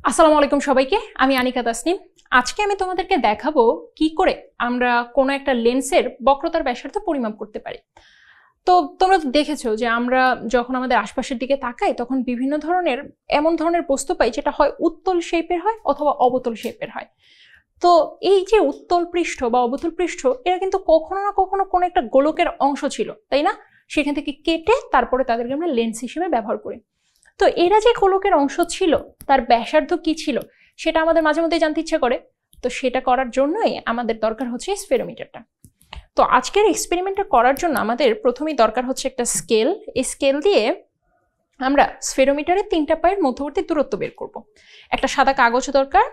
আসসালামু আলাইকুম সবাইকে, আমি আনিকা তাসনিম। আজকে আমি তোমাদেরকে দেখাবো কি করে আমরা কোনো একটা লেন্সের বক্রতার ব্যাসার্ধ পরিমাপ করতে পারি। তো তোমরা তো দেখেছো যে আমরা যখন আমাদের আশপাশের দিকে তাকাই তখন বিভিন্ন ধরনের এমন ধরনের বস্তু পাই যেটা হয় উত্তল শেপের হয় অথবা অবতল শেপের হয়। তো এই যে উত্তল পৃষ্ঠ বা অবতল পৃষ্ঠ এরা কিন্তু কখনো না কখনো কোনো একটা গোলকের অংশ ছিল, তাই না? সেখান থেকে কেটে তারপরে তাদেরকে আমরা লেন্স হিসেবে ব্যবহার করি। তো এরা যে গোলকের অংশ ছিল তার ব্যাসার্ধ কি ছিল সেটা আমাদের মাঝে মধ্যে জানতে ইচ্ছে করে। তো সেটা করার জন্যই আমাদের দরকার হচ্ছে স্ফেরোমিটারটা। তো আজকের এক্সপেরিমেন্টটা করার জন্য আমাদের প্রথমেই দরকার হচ্ছে একটা স্কেল। এই স্কেল দিয়ে আমরা স্ফেরোমিটারের 3টা পায়ের মধ্যবর্তী দূরত্ব বের করব। একটা সাদা কাগজ দরকার,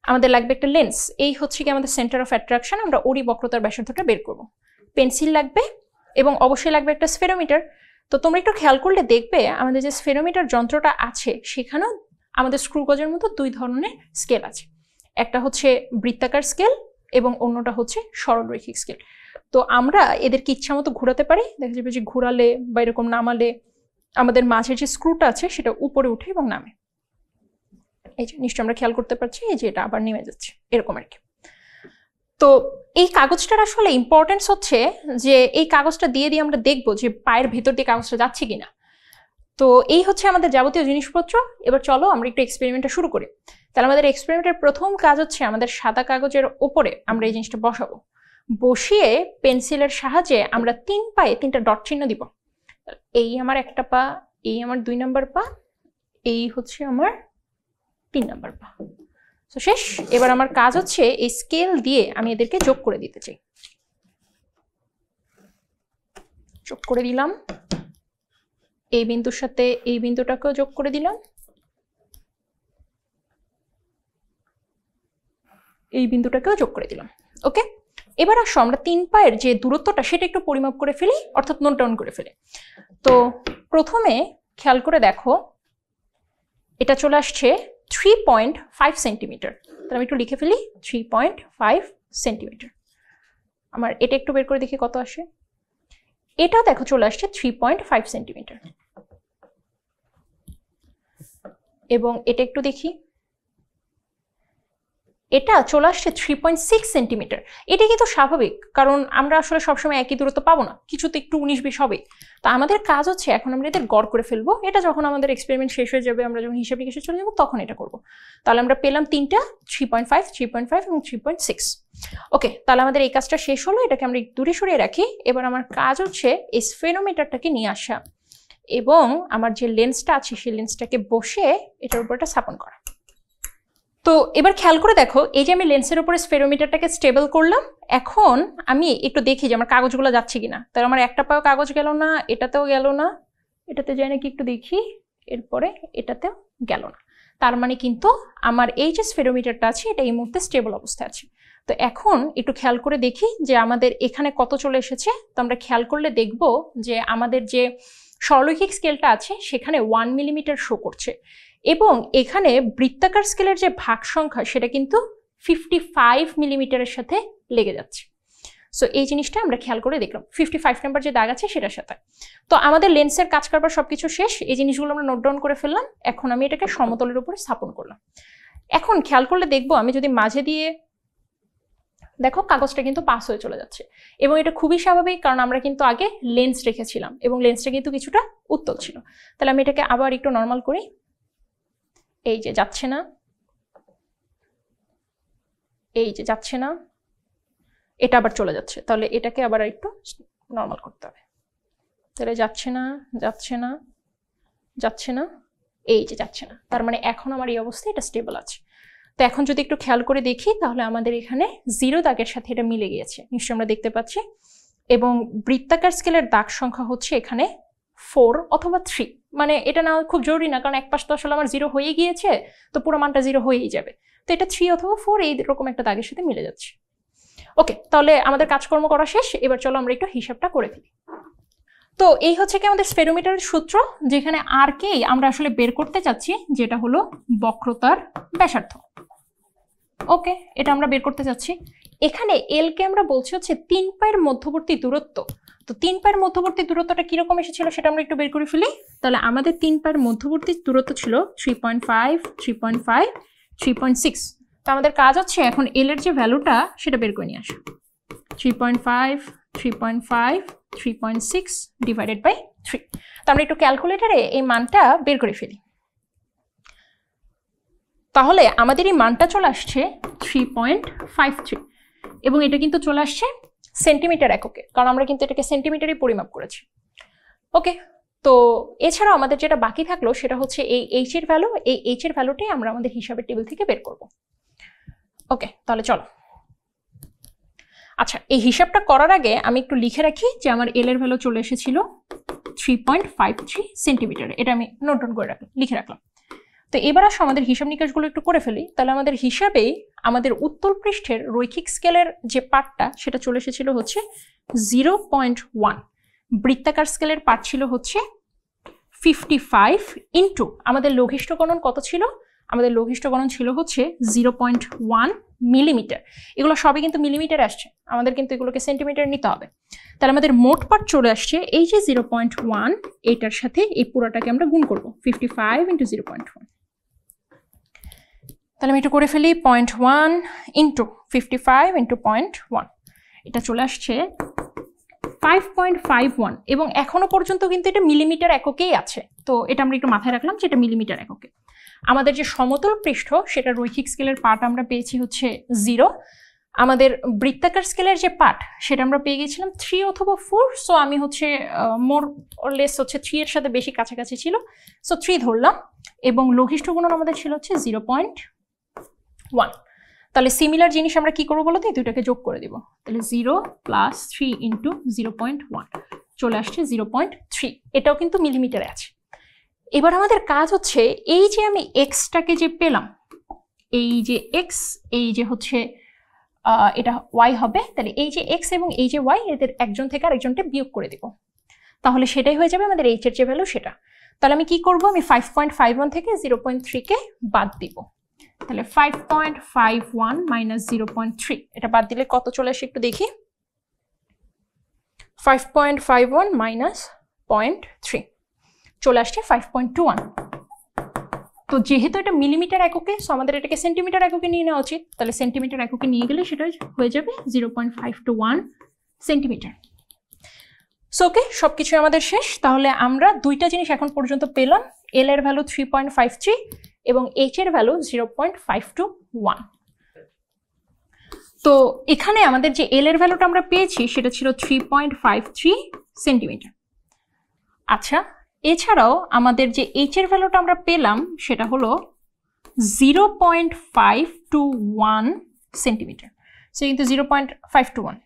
আমাদের লাগবে একটা লেন্স, এই হচ্ছে কি আমাদের সেন্টার অফ অ্যাট্রাকশন, আমরা ওরই বক্রতার ব্যাসার্ধটা বের করব। পেন্সিল লাগবে এবং অবশ্যই লাগবে একটা স্ফেরোমিটার। তো তোমরা একটু খেয়াল করলে দেখবে আমাদের যে স্ফেরোমিটার যন্ত্রটা আছে সেখানেও আমাদের স্ক্রু গজের মতো দুই ধরনের স্কেল আছে। একটা হচ্ছে বৃত্তাকার স্কেল এবং অন্যটা হচ্ছে সরলরৈখিক স্কেল। তো আমরা এদেরকে ইচ্ছা মতো ঘোরাতে পারি। দেখা যাবে যে ঘোরালে বা এরকম নামালে আমাদের মাঝের যে স্ক্রুটা আছে সেটা উপরে উঠে এবং নামে। এই যে নিশ্চয় আমরা খেয়াল করতে পারছি এই যে এটা আবার নেমে যাচ্ছে, এরকম আর কি। তো এই কাগজটার আসলে ইম্পর্টেন্স হচ্ছে যে এই কাগজটা দিয়ে আমরা দেখবো যে পায়ের ভেতর দিয়ে কাগজটা যাচ্ছে কিনা। তো এই হচ্ছে আমাদের যাবতীয় জিনিসপত্র। এবার চলো আমরা একটু এক্সপেরিমেন্টটা শুরু করি। তাহলে আমাদের এক্সপেরিমেন্টের প্রথম কাজ হচ্ছে আমাদের সাদা কাগজের ওপরে আমরা এই জিনিসটা বসাবো। বসিয়ে পেন্সিলের সাহায্যে আমরা 3 পায়ে 3টা ডট চিহ্ন দিব। এই আমার একটা পা, এই আমার 2 নম্বর পা, এই হচ্ছে আমার 3 নম্বর পা। তো শেষ। এবার আমার কাজ হচ্ছে এই স্কেল দিয়ে আমি এদেরকে যোগ করে দিতে চাই। যোগ করে দিলাম, এই বিন্দুর সাথে এই বিন্দুটাকেও যোগ করে দিলাম, এই বিন্দুটাকেও যোগ করে দিলাম। ওকে, এবার আসো আমরা 3 পায়ের যে দূরত্বটা সেটা একটু পরিমাপ করে ফেলি, অর্থাৎ নোট ডাউন করে ফেলি। তো প্রথমে খেয়াল করে দেখো এটা চলে আসছে 3.5 সেন্টিমিটার। তাহলে আমি একটু লিখে ফেলি 3.5 সেন্টিমিটার। আমার এটা একটু বের করে দেখি কত আসে। এটাও দেখো চলে আসছে 3.5 সেন্টিমিটার। এবং এটা একটু দেখি, এটা চলে আসছে 3.6 সেন্টিমিটার। এটা কিন্তু স্বাভাবিক, কারণ আমরা আসলে সবসময় একই দূরত্ব পাবো না, কিছু তো একটু 19-20 হবে। তো আমাদের কাজ হচ্ছে এখন আমরা এদের গড় করে ফেলবো। এটা যখন আমাদের এক্সপেরিমেন্ট শেষ হয়ে যাবে, আমরা যখন হিসাব নিকেশে চলে যাবো তখন এটা করবো। তাহলে আমরা পেলাম 3টা, 3.5, 3.5 এবং 3.6। ওকে, তাহলে আমাদের এই কাজটা শেষ হলো। এটাকে আমরা দূরে সরিয়ে রাখি। এবার আমার কাজ হচ্ছে এই স্ফেরোমিটারটাকে নিয়ে আসা এবং আমার যে লেন্সটা আছে সেই লেন্সটাকে বসে এটার উপর একটা স্থাপন করা। তো এবার খেয়াল করে দেখো এই যে আমি লেন্সের উপরে স্ফেরোমিটারটাকে স্টেবল করলাম। এখন আমি একটু দেখি যে আমার কাগজগুলো যাচ্ছে কিনা। তাহলে আমার একটা পাও কাগজ গেল না, এটাতেও গেল না, এটাতে যায় নাকি একটু দেখি, এরপরে এটাতেও গেল না। তার মানে কিন্তু আমার এই যে স্ফেরোমিটারটা আছে এটা এই মুহূর্তে স্টেবল অবস্থায় আছে। তো এখন একটু খেয়াল করে দেখি যে আমাদের এখানে কত চলে এসেছে। তো আমরা খেয়াল করলে দেখব যে আমাদের যে সরলরৈখিক স্কেলটা আছে সেখানে 1 মিলিমিটার শো করছে এবং এখানে বৃত্তাকার স্কেলের যে ভাগ সংখ্যা সেটা কিন্তু 55 মিলিমিটারের সাথে লেগে যাচ্ছে। সো এই জিনিসটা আমরা খেয়াল করে দেখলাম 55 নাম্বার যে দাগ আছে সেটার সাথে। তো আমাদের লেন্সের কাজ কারবার সবকিছু শেষ। এই জিনিসগুলো আমরা নোট ডাউন করে ফেললাম। এখন আমি এটাকে সমতলের উপরে স্থাপন করলাম। এখন খেয়াল করলে দেখবো আমি যদি মাঝে দিয়ে, দেখো কাগজটা কিন্তু পাস হয়ে চলে যাচ্ছে এবং এটা খুবই স্বাভাবিক, কারণ আমরা কিন্তু আগে লেন্স রেখেছিলাম এবং লেন্সটা কিন্তু কিছুটা উত্তল ছিল। তাহলে আমি এটাকে আবার একটু নর্মাল করি। এই যে যাচ্ছে না, এই যে যাচ্ছে না, এটা আবার চলে যাচ্ছে। তাহলে এটাকে আবার একটু নর্মাল করতে হবে। তাহলে যাচ্ছে না, যাচ্ছে না, যাচ্ছে না, এই যে যাচ্ছে না। তার মানে এখন আমার এই অবস্থায় এটা স্টেবল আছে। তো এখন যদি একটু খেয়াল করে দেখি তাহলে আমাদের এখানে 0 দাগের সাথে এটা মিলে গিয়েছে, নিশ্চয়ই আমরা দেখতে পাচ্ছি। এবং বৃত্তাকার স্কেলের দাগ সংখ্যা হচ্ছে এখানে 4 অথবা 3। মানে এটা না খুব জরুরি না, কারণ এক পাশ তো আসলে আমার 0 হয়ে গিয়েছে, তো পুরো মানটা 0 হয়েই যাবে। তো এটা 3 অথবা 4 এইরকম একটা দাগের সাথে মিলে যাচ্ছে। ওকে, তাহলে আমাদের কাজকর্ম করা শেষ। এবার চলো আমরা একটু হিসাবটা করে ফেলি। তো এই হচ্ছে কি আমাদের স্ফেরোমিটারের সূত্র, যেখানে আর কেই আমরা আসলে বের করতে চাচ্ছি, যেটা হলো বক্রতার ব্যাসার্ধ। ওকে, এটা আমরা বের করতে চাচ্ছি। এখানে এল কে আমরা বলছি হচ্ছে 3 পায়ের মধ্যবর্তী দূরত্ব। তো 3 পায়ের মধ্যবর্তী দূরত্বটা কিরকম এসেছিল সেটা আমরা একটু বের করে ফেলি। তাহলে আমাদের 3 পায়ের মধ্যবর্তী দূরত্ব ছিল 3.5, 3.5, 3.6। তো আমাদের কাজ হচ্ছে এখন এল এর যে ভ্যালুটা সেটা বের করে নিয়ে আসা। 3.5, 3.5, 3.6 ডিভাইডেড বাই 3। তো আমরা একটু ক্যালকুলেটরে এই মানটা বের করে ফেলি। তাহলে আমাদের এই মানটা চলে আসছে 3.53 এবং এটা কিন্তু চলে আসছে সেন্টিমিটার এককে, কারণ আমরা কিন্তু এটাকে সেন্টিমিটারে পরিমাপ করেছি। ওকে, তো এছাড়াও আমাদের যেটা বাকি থাকলো সেটা হচ্ছে এই এইচ এর ভ্যালু। এই এইচ এর ভ্যালুটাই আমরা আমাদের হিসাবের টেবিল থেকে বের করব। ওকে, তাহলে চলো। আচ্ছা, এই হিসাবটা করার আগে আমি একটু লিখে রাখি যে আমার এল এর ভ্যালু চলে এসেছিল 3.53 সেন্টিমিটার। এটা আমি নোট ডাউন করে লিখে রাখলাম। তো এবার আসো আমাদের হিসাব নিকাশগুলো একটু করে ফেলি। তাহলে আমাদের হিসাবে আমাদের উত্তল পৃষ্ঠের রৈখিক স্কেলের যে পার্টটা সেটা চলে এসেছিল হচ্ছে 0.1। বৃত্তাকার স্কেলের পার্ট ছিল হচ্ছে 55 ইন্টু আমাদের লঘিষ্ঠ গণন কত ছিল? আমাদের লঘিষ্ঠ গণন ছিল হচ্ছে 0.1 মিলিমিটার। এগুলো সবই কিন্তু মিলিমিটার আসছে, আমাদের কিন্তু এগুলোকে সেন্টিমিটার নিতে হবে। তাহলে আমাদের মোট পার্ট চলে আসছে এই যে 0.1, এটার সাথে এই পুরোটাকে আমরা গুণ করব 55 ইন্টু 0.1। তাহলে আমি একটু করে ফেলি 0.1 ইন্টু 55 ইন্টু 0.1, এটা চলে আসছে 5.51 এবং এখনো পর্যন্ত কিন্তু এটা মিলিমিটার এককেই আছে। তো এটা আমরা একটু মাথায় রাখলাম যে এটা মিলিমিটার এককে। আমাদের যে সমতল পৃষ্ঠ সেটা রৈখিক স্কেলের পার্ট আমরা পেয়েছি হচ্ছে 0। আমাদের বৃত্তাকার স্কেলের যে পার্ট সেটা আমরা পেয়ে গেছিলাম 3 অথবা 4। সো আমি হচ্ছে মোর লেস হচ্ছে 3 এর সাথে বেশি কাছাকাছি ছিল, সো 3 ধরলাম। এবং লঘিষ্ঠ গুণন আমাদের ছিল হচ্ছে 0.1। তাহলে সিমিলার জিনিস আমরা কি করবো বলতো, এই দুইটাকে যোগ করে দিব। তাহলে 0 প্লাস 3 ইন্টু 0.1 চলে আসছে 0.3। এটাও কিন্তু মিলিমিটারে আছে। এবার আমাদের কাজ হচ্ছে এই যে আমি এক্সটাকে যে পেলাম, এই যে এক্স, এই যে হচ্ছে এটা ওয়াই হবে। তাহলে এই যে এক্স এবং এই যে ওয়াই, এদের একজন থেকে আরেকজনকে বিয়োগ করে দিব। তাহলে সেটাই হয়ে যাবে আমাদের এইচ এর যে ভ্যালু সেটা। তাহলে আমি কি করব, আমি 5.51 থেকে 0.3 কে বাদ দিব। তাহলে 5.51 মাইনাস 0.3, এটা বাদ দিলে কত চলে আসে একটু দেখি। 5.51 মাইনাস 0.3 চলে আসছে 5.21। তো যেহেতু এটা মিলিমিটার এককে, সো আমাদের এটাকে সেন্টিমিটার এককে নিয়ে নেওয়া উচিত। তাহলে সেন্টিমিটার এককে নিয়ে গেলে সেটা হয়ে যাবে 0.521 সেন্টিমিটার। সো ওকে, সবকিছু আমাদের শেষ। তাহলে আমরা দুইটা জিনিস এখন পর্যন্ত পেলাম, এল এর ভ্যালু 3.53 এবং এইচ এর ভ্যালু 0.521। তো এখানে আমাদের যে এল এর ভ্যালুটা আমরা পেয়েছি সেটা ছিল 3.53 সেন্টিমিটার। আচ্ছা, এছাড়াও আমাদের যে এইচ এর ভ্যালুটা আমরা পেলাম সেটা হলো 0.521 সেন্টিমিটার। সো কিন্তু 0.521,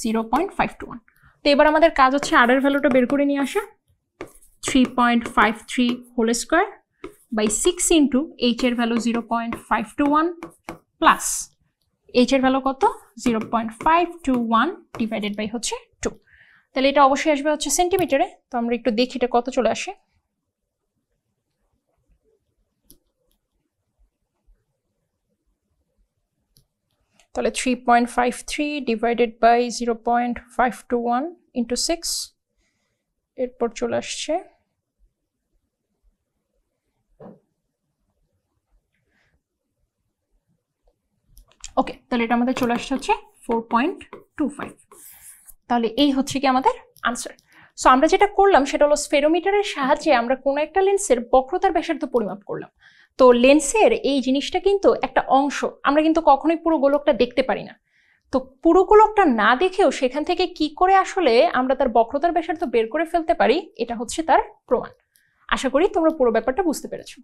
0.521। তো এবার আমাদের কাজ হচ্ছে আর এর ভ্যালুটা বের করে নিয়ে আসা। 3.53 whole square by 6 into H এর ভ্যালু 0.521 প্লাস এইচ এর ভ্যালু কত 0.521 ডিভাইডেড বাই হচ্ছে 2। তাহলে এটা অবশ্যই আসবে হচ্ছে সেন্টিমিটারে। তো আমরা একটু দেখি এটা কত চলে আসে। তাহলে 3.53 ডিভাইডেড বাই 0.521 ইন্টু 6, এরপর চলে আসছে ওকে। তাহলে এটা আমাদের চলে আসছে হচ্ছে 4.25। তাহলে এই হচ্ছে কি আমাদের আনসার। সো আমরা যেটা করলাম সেটা হলো স্ফেরোমিটারের সাহায্যে আমরা কোনো একটা লেন্সের বক্রতার ব্যাসার্ধ পরিমাপ করলাম। তো লেন্সের এই জিনিসটা কিন্তু একটা অংশ, আমরা কিন্তু কখনোই পুরো গোলকটা দেখতে পারি না। তো পুরো গোলকটা না দেখেও সেখান থেকে কি করে আসলে আমরা তার বক্রতার ব্যাসার্ধ বের করে ফেলতে পারি, এটা হচ্ছে তার প্রমাণ। আশা করি তোমরা পুরো ব্যাপারটা বুঝতে পেরেছো।